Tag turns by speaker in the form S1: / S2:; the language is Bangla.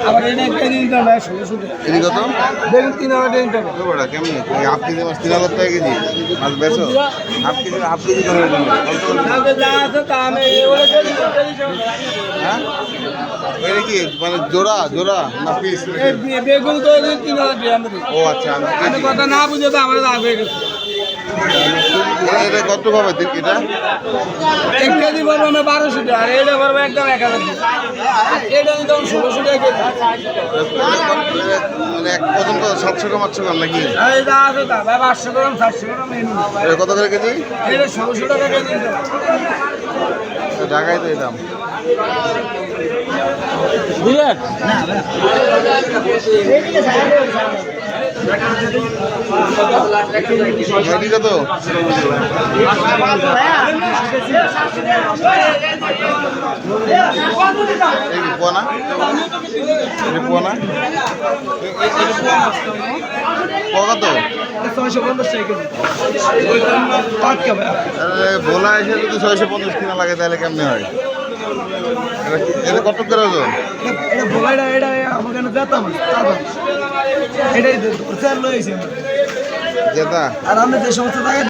S1: আবার এটা কেজি দিতে হবে 1600 টাকা।
S2: কেজি কত?
S1: দেখুন 3000 টাকা।
S2: বড়া কেমন হাফ কেজি মাছ 3000 টাকা কেজি মাছ বেচো হাফ কেজি করে দেবো
S1: যা আছে তা আমি ওরা কেজি
S2: হ্যাঁ ওইটা কি মানে জোড়া জোড়া না পিস
S1: বেগুন তো 3000 টাকা আমাদের।
S2: ও আচ্ছা আমি
S1: আমি কথা না বুঝে তো আমার লাভ হয়ে গেছে।
S2: এটা কত পাবে এটা
S1: 1 কেজি পড়বে না 1200 টাকা আর এটা পড়বে একদম 1000 টাকা। এটা নিতে 1600 টাকা কেজি।
S2: মানে এক পর্যন্ত 700 গ্রাম 800 গ্রাম নাকি
S1: এই যা আছে তা ভাই 500 গ্রাম 700 গ্রাম এনে
S2: এটা কত করে কেজি
S1: এটা 1600 টাকা কেজি।
S2: ঢাকায় তো এই দাম
S1: বুঝলেন না
S2: ভেন্ডি কত পোনা পোনা কত
S1: 650 টাকা কেজি। টাটকা ভাই।
S2: আরে ভোলা এসে যদি 650 কিনা লাগে তাহলে কেমনে হয় এটা কত করে ওজন
S1: এটা বলাইটা এটা আমার কাছে যেতাম এটাই স্যার লইছি
S2: জেতা
S1: আর আমরা যে সমস্ত টাকা